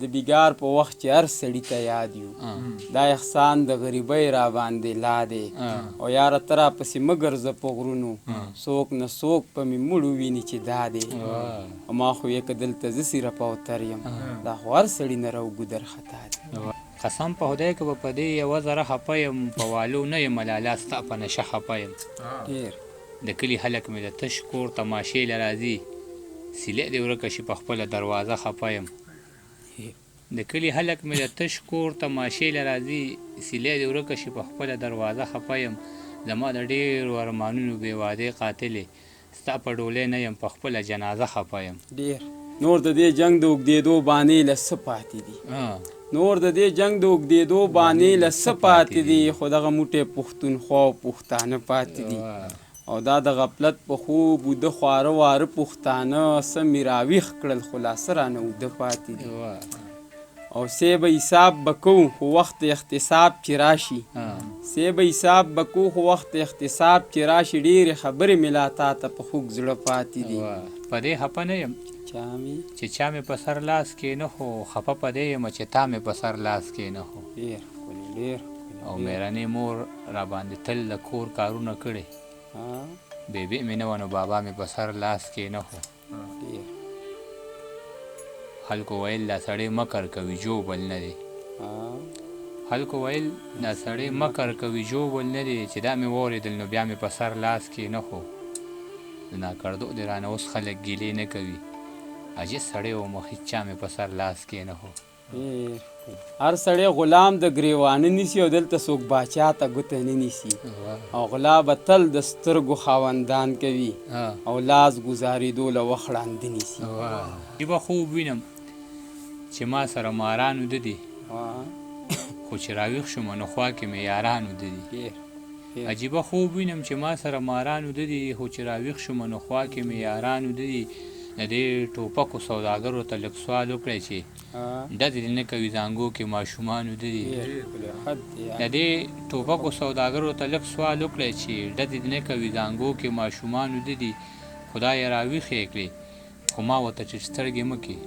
د بیګار په وخت چې هر سړي ته یاد یو دا احسان د غریبۍ را باندې لا دی او یاره ته راپسې مه ګرځه په غرونو څوک نه څوک په مې مړ وویني چې دا دی او ما خو یې که دلته زه سیرپ او تر یم دا خو هر سړي نه راوګودر خطا دی. قسم په خدای که به په دې یوه ذره خفه یم په والو نه یم لالا ستا په نشه خفه یم. ډېر د کلي خلک مې د تش کور تماشې له راځي سیلۍ دې ورکه شي په خپله دروازه خفه یم. د کلي خلک مې د تش کور تماشې له راځي سیلۍ دې ورکه شي په خپله دروازه خفه یم. زما د ډېرو ارمانونو بې وادې قاتلې ستا په ډولۍ نه یم په خپله جنازه خفه یم. ډېر نور د دې جنګ د اوږدېدو بانې له څه پاتې دي نور د دې جنګ د اوږدېدو بانې له څه پاتې دي خو دغه موټی پښتونخوا او پښتانه پاتې دي او دا د غفلت په خوب وده خواره واره پښتانه څه مې راویښ کړل خو لا څه رانه اوده پاتې دي او سی به حساب به کوو خو وخت احتساب چې راشي سی به حساب به کوو خو وخت احتساب چې راشي ډېرې خبرې مې لا تا ته په خوږ زړه پاتې دي. په دې خفه نه یم چې چا مې په سر لاس کې نه خو خفه په دې یم چې تا مې په سر لاس کې نه خو. ډېر ښکلې ډېر او مېرنې مور را باندې تل د کور کارونه کړي بیبي مې نه وه نو بابا مې په سر لاس کې نه خو. خلکو ویل دا سړی مکر کوي جوبل نه دی خلکو ویل دا سړی مکر کوي جوبل نه دی چې دا مې واورېدل نو بیا مې په سر لاس کې نه خو. د ناکردو دې رانه اوس خلک ګیلې نه کوي عجیب سړی وم هېڅ چا مې په سر لاس کې نه خو. هر سړی غلام د ګریوانه نیسي او دلته څوک باچا ته ګوته نه نیسي او غلا به تل د سترګو خاوندان کوي او لاس ګزارېدو له وخت ړانده نیسي. عجیبه خوب وینم چې ما سره ماران وده دي خو چې راویښ شوم نو خوا کې مې یاران وده دي. عجیبه خوب وینم چې ما سره ماران وده دي خو چې راویښ شوم نو خوا کې مې یاران وده دي. د دې ټوپکو سوداګرو ته لږ سوال وکړی چې ډزې دې نه کوي زانګو کې ماشومان وده دي. د دې ټوپکو سوداګرو ته لږ سوال وکړی چې ډزې دې نه کوي زانګو کې ماشومان وده دي. خدای یې راویښې کړې خو ما ورته چې سترګې مه کړې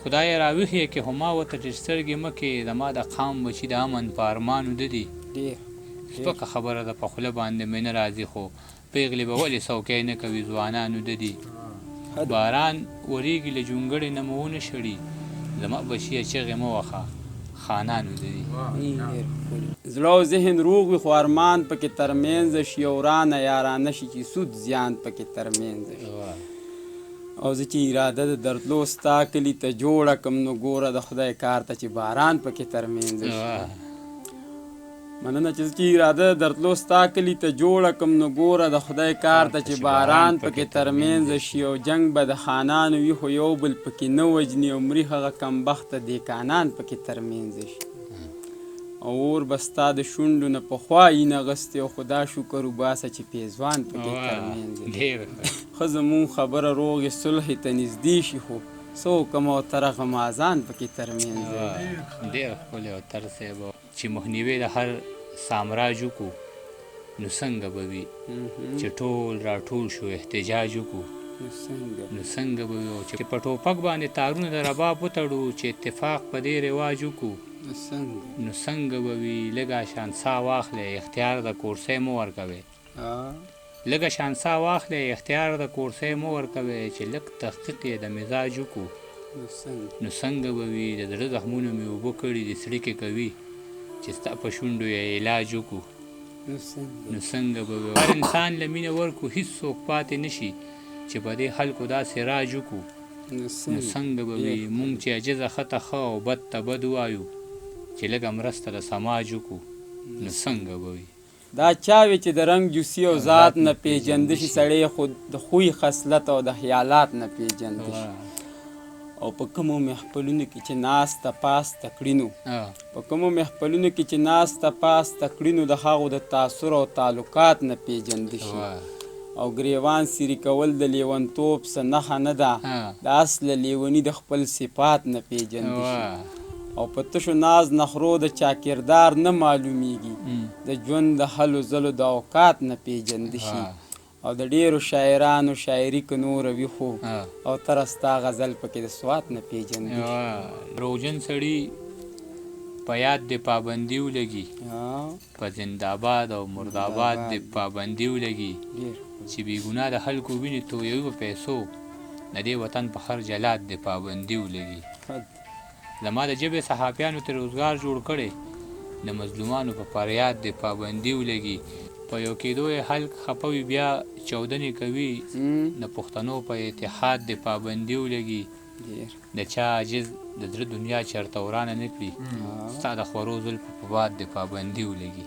خدای یې راویښې کړې خو ما ورته چې سترګې مه کړې زما د قام بچي د امن په ارمان وده دي. سپکه خبره ده په خوله باندې مې نه راځي خو پیغلې به ولې څوکۍ نه کوي ځوانان وده دي. باران وریږي له جونګړې نه مو ونه شړي زما بچیه چغې مه وخه خانان وده دي. زړه او ذهن روغ وي خو ارمان پکې ترمنځ شي او رانه یارانه شي چې سود زیان پکې ترمنځ شي او زه چې اراده د درتلو ستا کلي ته جوړه کړم نو ګوره د خدای کار ته چې باران پکې ترمنځ شي. مننه چې زه چې اراده د درتلو ستا کلي ته جوړه کړم نو ګوره د خدای کار ته چې باران پکې ترمنځ شي او جنګ به د خانانو وي خو یو بل پکې نه وجني او مري هغه کمبخته دیکانان پکې ترمنځ شي او اور به ستا د شونډو نه پخوا یي نغستې او خدا شکر وباسه چې پیزوان پکې ترمنځ شي. ښه زمونږ خبره روغې صلحې ته نږدې شي خو څه وکړم او ترغه مازان پکې ترمنځ ډېر ښکلی او تر صاحب چې مخنیوی د هر سامراج وکړو نو څنګه به وي چې ټول راټول شو احتجاج وکړو نو څنګه به وي چې په ټوپک باندې تارونه د رباب وتړو چې اتفاق په دې رواج وکړو نو څنګه به وي. لږه شانسا واخلئ اختیار د کورسۍ مه ورکوئ لږه شانسا واخلئ اختیار د کورسۍ مه ورکوئ چې لږ تحقیق یې د مزاج وکړو نو څنګه به وي. د زړه زخمونه مې اوبه کړي دي سړیکې کوي چې ستا په شونډو یې علاج وکړو نو څنګه به وي. هر انسان له مینه ورکړو هېڅوک پاتې نه شي چې په دې خلکو داسې راج وکړو نو څنګه به وي. مونږ چې عجزه ښه ته ښه او بد ته بد وایو چې لږه مرسته د سماج وکړو نو څنګه به وي. دا چا وی چې د رنګ جوسي او ذات نه پیژنده شي سړی خو د خوی خصلت او د خیالات نه پیژنده شي او په کومو محفلونو کې چې ناسته پاسته کړینو په کومو محفلونو کې چې ناسته پاسته کړینو د هغو د تاثر او تعلقات نه پیژنده شي او ګریوان سیري کول د لیونتوب څه نښه نه ده د اصله لیوني د خپل صفات نه پیژنده شي او په تشو ناز نخرو د چا کردار نه معلومیږي د ژوند د هلو ځلو د اوقات نه پیژنده شي او د ډیرو شاعرانو شاعري که نوره وي خو ها. او ته رستا غزل پکې د سوات نه پیژندي. روجن سړي په یاد د پابندي ولګي، په زنده‌آباد او مردآباد د پابندي ولګي، چې بې ګناه د خلکو وینې تویوي په پیسو، د دې وطن په هر جلاد د پابندي ولګي. زما د ژبې صحافیانو ته روزګار جوړ کړی، د مظلومانو په فریاد د پابندي ولګي. په یو کېدو یې خلک خفه وي بیا چاودنې کوي، د پښتنو په اتحاد د پابندي ولګي. د چا عاجز د زړه دنیا چېرته ورانه نه کړي، ستا د خورو زلفو په باد د پابندي ولګي.